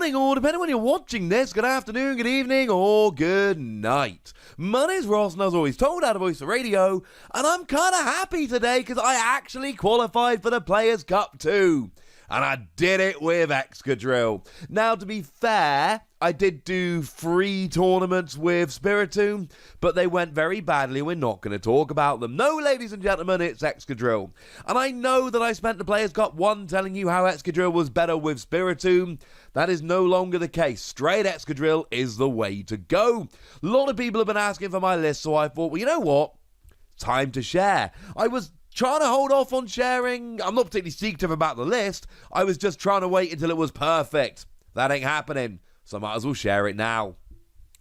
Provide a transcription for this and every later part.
morning, or depending on when you're watching this, good afternoon, good evening, or good night. My name's Ross, and as always told out of Voice of Radio, and I'm kind of happy today because I actually qualified for the Players' Cup too. And I did it with Excadrill. Now, to be fair, I did do 3 tournaments with Spiritomb, but they went very badly. We're not going to talk about them. No, ladies and gentlemen, it's Excadrill. And I know that I spent the Players' Cup 1 telling you how Excadrill was better with Spiritomb. That is no longer the case. Straight Excadrill is the way to go. A lot of people have been asking for my list, so I thought, well, you know what? Time to share. I was trying to hold off on sharing. I'm not particularly secretive about the list. I was just trying to wait until it was perfect. That ain't happening, so I might as well share it now.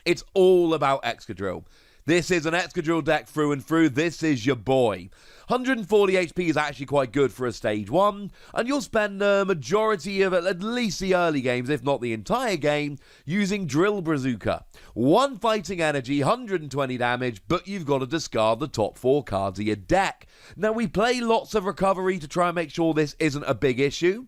It's all about Excadrill. This is an Excadrill deck through and through. This is your boy. 140 HP is actually quite good for a stage 1, and you'll spend the majority of at least the early games, if not the entire game, using Drill Bazooka. 1 fighting energy, 120 damage, but you've got to discard the top 4 cards of your deck. Now, we play lots of recovery to try and make sure this isn't a big issue.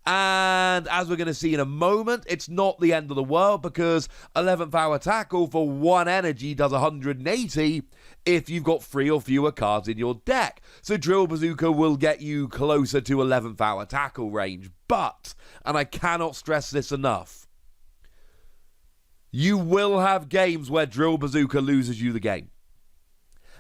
And as we're going to see in a moment, it's not the end of the world because 11th hour tackle for 1 energy does 180 if you've got 3 or fewer cards in your deck. So Drill Bazooka will get you closer to 11th hour tackle range. But, and I cannot stress this enough, you will have games where Drill Bazooka loses you the game.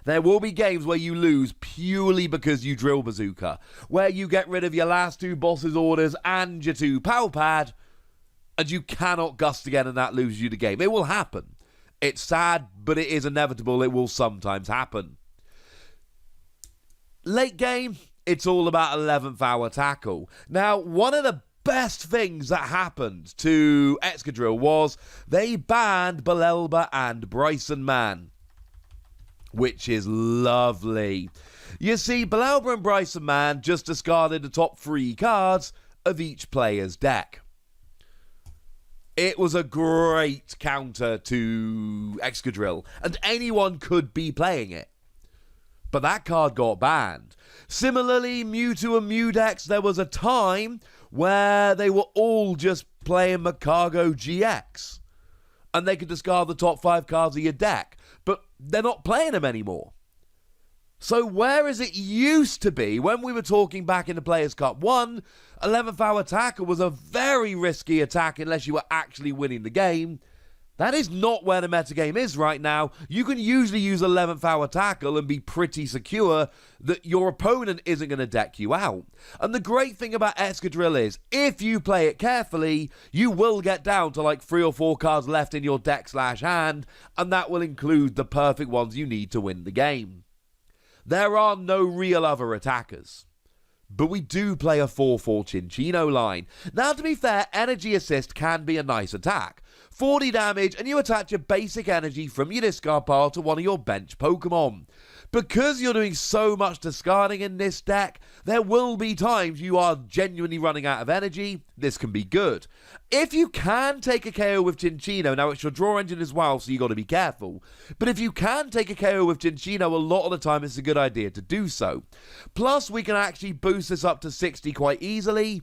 There will be games where you lose purely because you Drill Bazooka, where you get rid of your last 2 bosses' orders and your 2 Pow Pad, and you cannot gust again and that loses you the game. It will happen. It's sad, but it is inevitable. It will sometimes happen. Late game, it's all about 11th hour tackle. Now, one of the best things that happened to Excadrill was they banned Belelba and Bryson Man, which is lovely. You see, Belelba and Bryson Man just discarded the top 3 cards of each player's deck. It was a great counter to Excadrill, and anyone could be playing it. But that card got banned. Similarly, Mewtwo and Mew decks, there was a time where they were all just playing Macargo GX, and they could discard the top 5 cards of your deck. But they're not playing them anymore. So whereas it used to be, when we were talking back in the Players' Cup 1, 11th hour tackle was a very risky attack unless you were actually winning the game. That is not where the metagame is right now. You can usually use 11th hour tackle and be pretty secure that your opponent isn't going to deck you out. And the great thing about Excadrill is, if you play it carefully, you will get down to like 3 or 4 cards left in your deck/hand, and that will include the perfect ones you need to win the game. There are no real other attackers. But we do play a 4/4 Cinccino line. Now, to be fair, Energy Assist can be a nice attack. 40 damage, and you attach your basic energy from your discard pile to one of your bench Pokemon. Because you're doing so much discarding in this deck, there will be times you are genuinely running out of energy. This can be good. If you can take a KO with Cinccino, now it's your draw engine as well, so you got to be careful. But if you can take a KO with Cinccino, a lot of the time it's a good idea to do so. Plus, we can actually boost this up to 60 quite easily.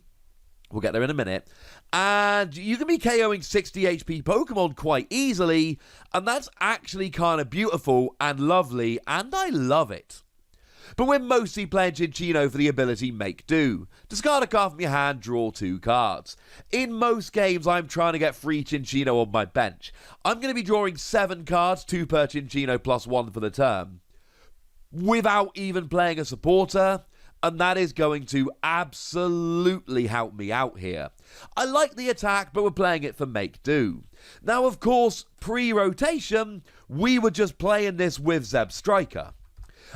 We'll get there in a minute. And you can be KOing 60 HP Pokemon quite easily, and that's actually kind of beautiful and lovely, and I love it. But we're mostly playing Cinccino for the ability Make Do. Discard a card from your hand, draw 2 cards. In most games, I'm trying to get 3 Cinccino on my bench. I'm going to be drawing 7 cards, 2 per Cinccino plus 1 for the turn, without even playing a supporter. And that is going to absolutely help me out here. I like the attack, but we're playing it for Make Do. Now, of course, pre-rotation, we were just playing this with Zeb Striker.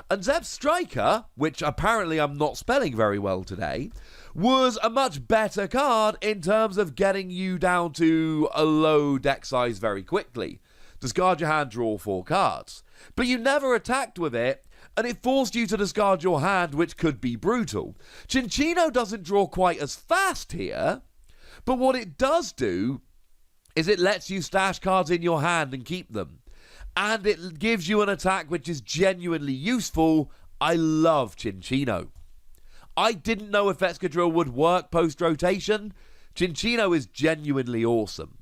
And Zeb Striker, which apparently I'm not spelling very well today, was a much better card in terms of getting you down to a low deck size very quickly. Discard your hand, draw 4 cards. But you never attacked with it, and it forced you to discard your hand, which could be brutal. Cinccino doesn't draw quite as fast here, but what it does do is it lets you stash cards in your hand and keep them. And it gives you an attack which is genuinely useful. I love Cinccino. I didn't know if Excadrill would work post-rotation, Cinccino is genuinely awesome.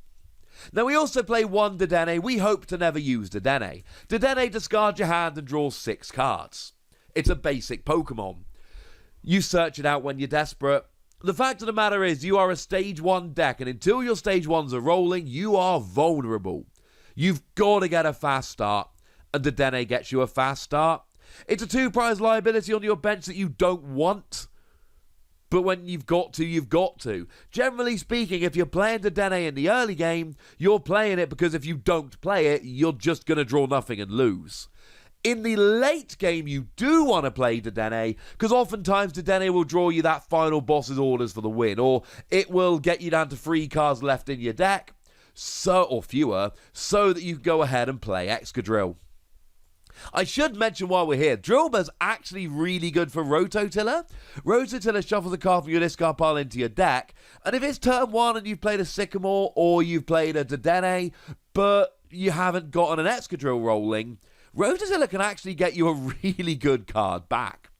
Now, we also play one Dedenne. We hope to never use Dedenne. Dedenne discards your hand and draws 6 cards. It's a basic Pokemon. You search it out when you're desperate. The fact of the matter is, you are a stage 1 deck, and until your stage 1s are rolling, you are vulnerable. You've got to get a fast start, and Dedenne gets you a fast start. It's a 2-prize liability on your bench that you don't want, but when you've got to, you've got to. Generally speaking, if you're playing Dedenne in the early game, you're playing it because if you don't play it, you're just going to draw nothing and lose. In the late game, you do want to play Dedenne, because oftentimes Dedenne will draw you that final boss's orders for the win, or it will get you down to 3 cards left in your deck, or fewer, so that you can go ahead and play Excadrill. I should mention while we're here, Drillbur's actually really good for Rototiller. Rototiller shuffles a card from your discard pile into your deck, and if it's turn 1 and you've played a Sycamore or you've played a Dedenne, but you haven't gotten an Excadrill rolling, Rototiller can actually get you a really good card back.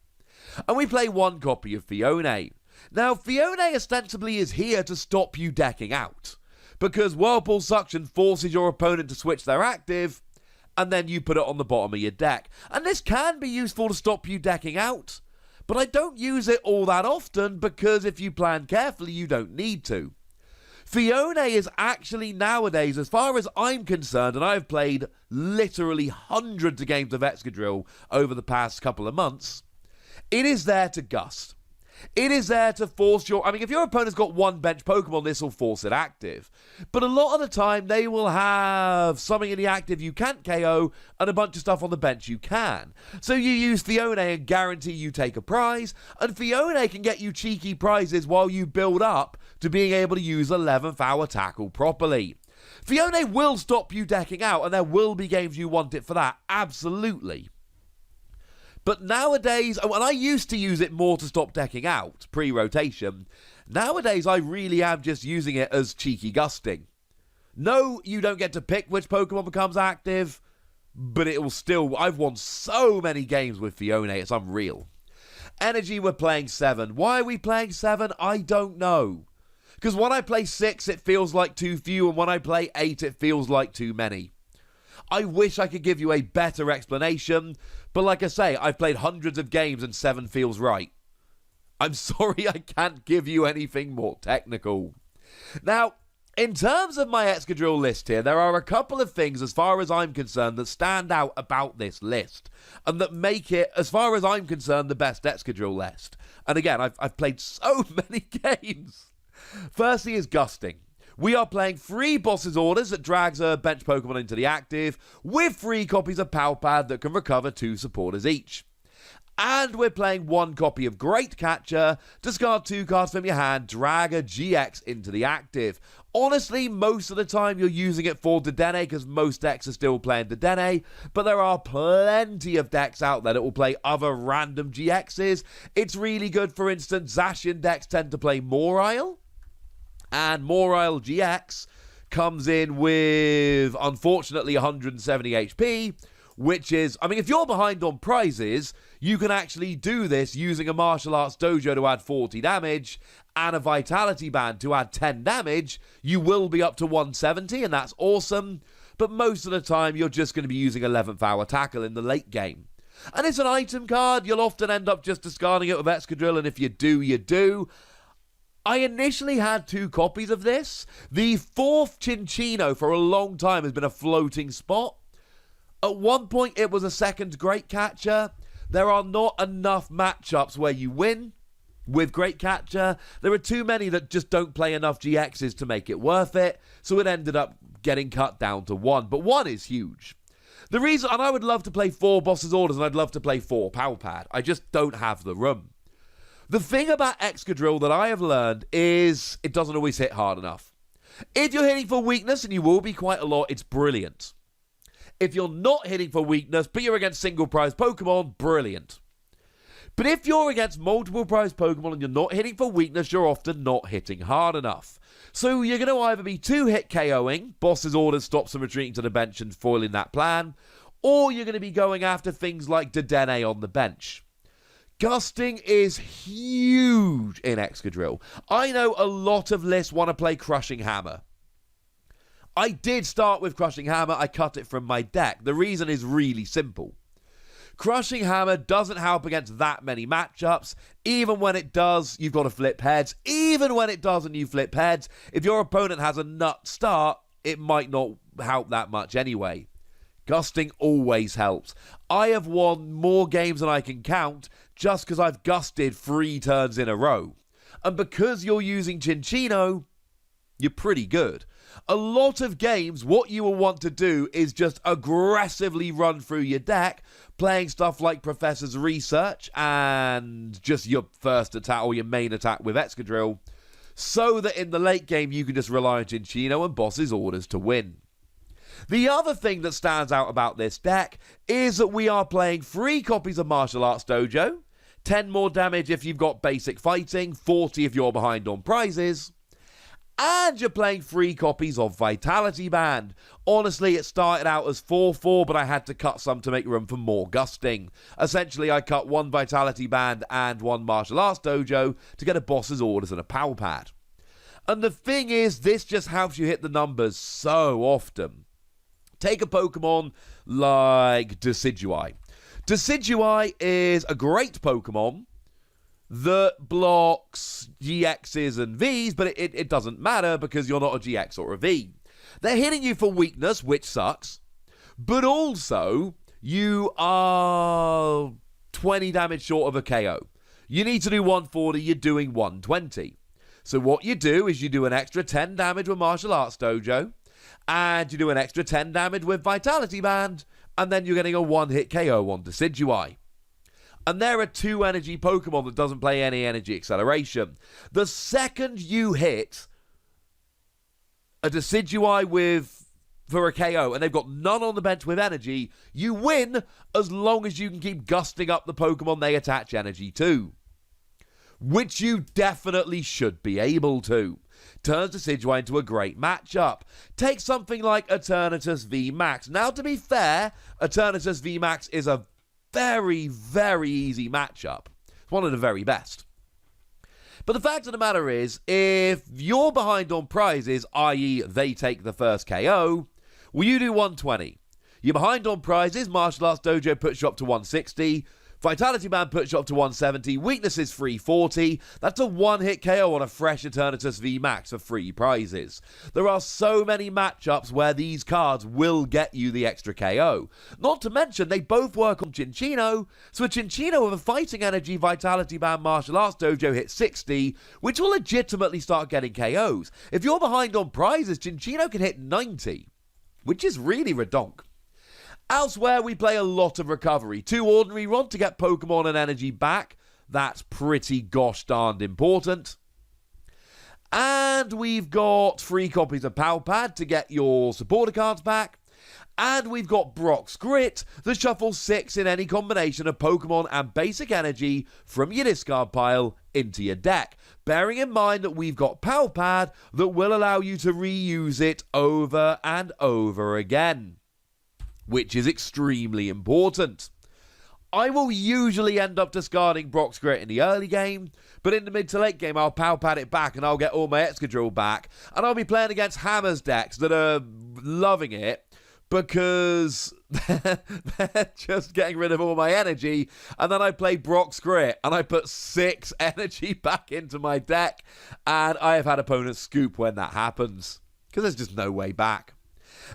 And we play 1 copy of Fione. Now, Fione ostensibly is here to stop you decking out, because Whirlpool Suction forces your opponent to switch their active, and then you put it on the bottom of your deck. And this can be useful to stop you decking out, but I don't use it all that often, because if you plan carefully, you don't need to. Fione is actually nowadays, as far as I'm concerned, and I've played literally hundreds of games of Excadrill over the past couple of months, it is there to gust. It is there to force if your opponent's got 1 bench Pokemon, this will force it active. But a lot of the time, they will have something in the active you can't KO and a bunch of stuff on the bench you can. So you use Fione and guarantee you take a prize, and Fione can get you cheeky prizes while you build up to being able to use 11th hour tackle properly. Fione will stop you decking out, and there will be games you want it for that, absolutely. But nowadays, and I used to use it more to stop decking out, pre-rotation, nowadays I really am just using it as cheeky gusting. No, you don't get to pick which Pokemon becomes active, but it will still, I've won so many games with Fione, it's unreal. Energy, we're playing 7. Why are we playing 7? I don't know. Because when I play 6, it feels like too few, and when I play 8, it feels like too many. I wish I could give you a better explanation, but like I say, I've played hundreds of games and 7 feels right. I'm sorry I can't give you anything more technical. Now, in terms of my Excadrill list here, there are a couple of things, as far as I'm concerned, that stand out about this list, and that make it, as far as I'm concerned, the best Excadrill list. And again, I've played so many games. Firstly is Gusting. We are playing 3 Boss's Orders that drags a bench Pokemon into the active, with 3 copies of Palpad that can recover 2 supporters each. And we're playing 1 copy of Great Catcher, discard 2 cards from your hand, drag a GX into the active. Honestly, most of the time you're using it for Dedenne, because most decks are still playing Dedenne, but there are plenty of decks out there that will play other random GXs. It's really good. For instance, Zacian decks tend to play Morile, and Morile GX comes in with, unfortunately, 170 HP, which is, if you're behind on prizes, you can actually do this using a Martial Arts Dojo to add 40 damage and a Vitality Band to add 10 damage. You will be up to 170, and that's awesome, but most of the time, you're just going to be using 11th Hour Tackle in the late game. And it's an item card. You'll often end up just discarding it with Excadrill, and if you do, you do. I initially had 2 copies of this. The 4th Cinccino for a long time has been a floating spot. At one point, it was a 2nd Great Catcher. There are not enough matchups where you win with Great Catcher. There are too many that just don't play enough GXs to make it worth it, so it ended up getting cut down to 1. But 1 is huge. The reason, and I would love to play 4 Boss's Orders, and I'd love to play 4 Palpad. I just don't have the room. The thing about Excadrill that I have learned is it doesn't always hit hard enough. If you're hitting for weakness, and you will be quite a lot, it's brilliant. If you're not hitting for weakness, but you're against single prize Pokemon, brilliant. But if you're against multiple prize Pokemon and you're not hitting for weakness, you're often not hitting hard enough. So you're going to either be 2-hit KOing, Boss's Orders stops them retreating to the bench and foiling that plan, or you're going to be going after things like Dedenne on the bench. Gusting is huge in Excadrill. I know a lot of lists want to play Crushing Hammer. I did start with Crushing Hammer. I cut it from my deck. The reason is really simple. Crushing Hammer doesn't help against that many matchups. Even when it does, you've got to flip heads. Even when it does and you flip heads, if your opponent has a nut start, it might not help that much anyway. Gusting always helps. I have won more games than I can count just because I've gusted 3 turns in a row. And because you're using Cinccino, you're pretty good. A lot of games, what you will want to do is just aggressively run through your deck, playing stuff like Professor's Research and just your first attack or your main attack with Excadrill, so that in the late game you can just rely on Cinccino and Boss's Orders to win. The other thing that stands out about this deck is that we are playing 3 copies of Martial Arts Dojo, 10 more damage if you've got basic fighting, 40 if you're behind on prizes, and you're playing 3 copies of Vitality Band. Honestly, it started out as 4-4, but I had to cut some to make room for more Gusting. Essentially, I cut 1 Vitality Band and 1 Martial Arts Dojo to get a Boss's Orders and a Power Pad. And the thing is, this just helps you hit the numbers so often. Take a Pokemon like Decidueye. Decidueye is a great Pokemon that blocks GXs and Vs, but it doesn't matter because you're not a GX or a V. They're hitting you for weakness, which sucks, but also you are 20 damage short of a KO. You need to do 140, you're doing 120. So what you do is you do an extra 10 damage with Martial Arts Dojo, and you do an extra 10 damage with Vitality Band, and then you're getting a 1-hit KO on Decidueye. And there are 2 energy Pokemon that doesn't play any energy acceleration. The second you hit a Decidueye for a KO, and they've got none on the bench with energy, you win as long as you can keep gusting up the Pokemon they attach energy to. Which you definitely should be able to. Turns Decidueye into a great matchup. Take something like Eternatus VMAX. Now, to be fair, Eternatus VMAX is a very, very easy matchup. It's one of the very best. But the fact of the matter is, if you're behind on prizes, i.e. they take the first KO, well, you do 120. You're behind on prizes, Martial Arts Dojo puts you up to 160, Vitality Band puts you up to 170, Weakness is 340. That's a 1-hit KO on a fresh Eternatus VMAX for 3 prizes. There are so many matchups where these cards will get you the extra KO. Not to mention, they both work on Cinccino, so a Cinccino with a fighting energy Vitality Band Martial Arts Dojo hits 60, which will legitimately start getting KOs. If you're behind on prizes, Cinccino can hit 90, which is really redonk. Elsewhere, we play a lot of recovery. 2 ordinary rod to get Pokemon and energy back. That's pretty gosh darned important. And we've got 3 copies of Power Pad to get your supporter cards back. And we've got Brock's Grit that shuffles 6 in any combination of Pokemon and basic energy from your discard pile into your deck. Bearing in mind that we've got Power Pad that will allow you to reuse it over and over again, which is extremely important. I will usually end up discarding Brock's Grit in the early game, but in the mid to late game I'll Power Pad it back and I'll get all my Excadrill back, and I'll be playing against Hammer's decks that are loving it because they're just getting rid of all my energy, and then I play Brock's Grit and I put 6 energy back into my deck, and I have had opponents scoop when that happens because there's just no way back.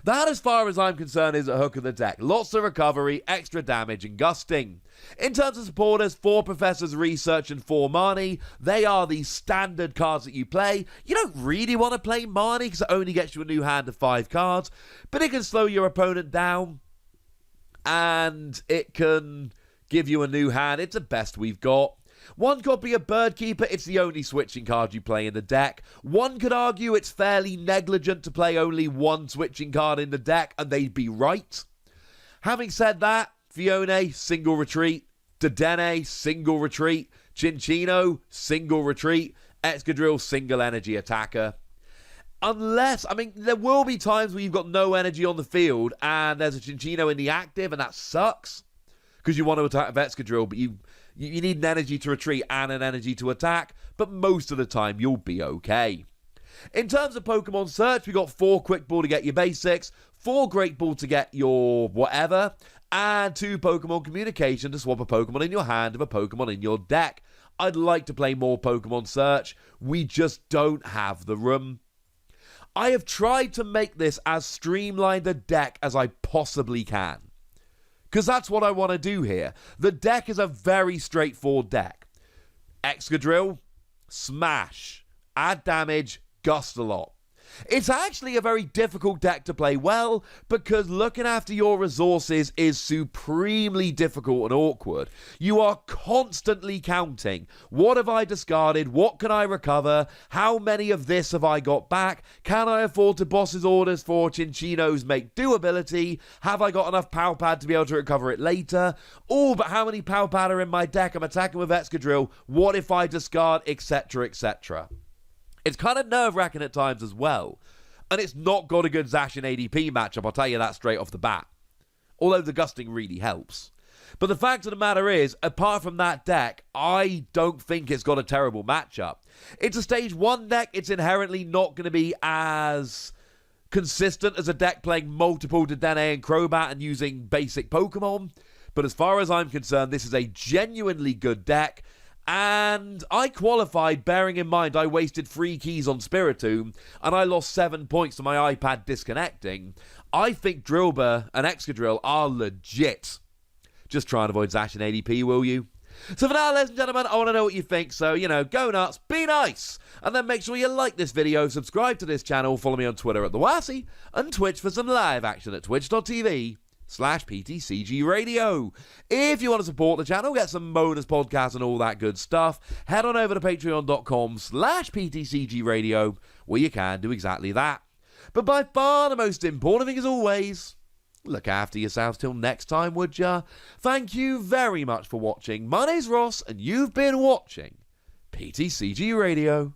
That, as far as I'm concerned, is a hook of the deck. Lots of recovery, extra damage, and gusting. In terms of supporters, 4 Professor's Research and 4 Marnie. They are the standard cards that you play. You don't really want to play Marnie because it only gets you a new hand of 5 cards, but it can slow your opponent down, and it can give you a new hand. It's the best we've got. 1 copy of Birdkeeper, it's the only switching card you play in the deck. One could argue it's fairly negligent to play only 1 switching card in the deck, and they'd be right. Having said that, Fione, single retreat. Dedenne, single retreat. Cinccino, single retreat. Excadrill, single energy attacker. Unless, there will be times where you've got no energy on the field, and there's a Cinccino in the active, and that sucks, because you want to attack with Excadrill, but you You need an energy to retreat and an energy to attack, but most of the time you'll be okay. In terms of Pokemon search, we got 4 Quick Ball to get your basics, 4 Great Ball to get your whatever, and 2 Pokemon Communication to swap a Pokemon in your hand with a Pokemon in your deck. I'd like to play more Pokemon search. We just don't have the room. I have tried to make this as streamlined a deck as I possibly can, because that's what I want to do here. The deck is a very straightforward deck. Excadrill, smash, add damage, gust a lot. It's actually a very difficult deck to play well, because looking after your resources is supremely difficult and awkward. You are constantly counting. What have I discarded? What can I recover? How many of this have I got back? Can I afford to boss's orders for Chinchino's make do ability? Have I got enough power pad to be able to recover it later? Oh, but how many power pad are in my deck? I'm attacking with Excadrill. What if I discard, etc., etc.? It's kind of nerve-wracking at times as well. And it's not got a good Zacian ADP matchup, I'll tell you that straight off the bat. Although the Gusting really helps. But the fact of the matter is, apart from that deck, I don't think it's got a terrible matchup. It's a stage 1 deck. It's inherently not going to be as consistent as a deck playing multiple Dedenne and Crobat and using basic Pokemon. But as far as I'm concerned, this is a genuinely good deck. And I qualified bearing in mind I wasted 3 keys on Spiritomb and I lost 7 points to my iPad disconnecting. I think Drillbur and Excadrill are legit. Just try and avoid Zacian ADP, will you? So for now, ladies and gentlemen, I want to know what you think. So, go nuts, be nice. And then make sure you like this video, subscribe to this channel, follow me on Twitter at TheWassy, and Twitch for some live action at twitch.tv/PTCGRadio. If you want to support the channel, get some bonus podcasts and all that good stuff, head on over to patreon.com/PTCGRadio, where you can do exactly that. But by far the most important thing, as always, look after yourselves till next time, would ya? Thank you very much for watching. My name's Ross, and you've been watching PTCG Radio.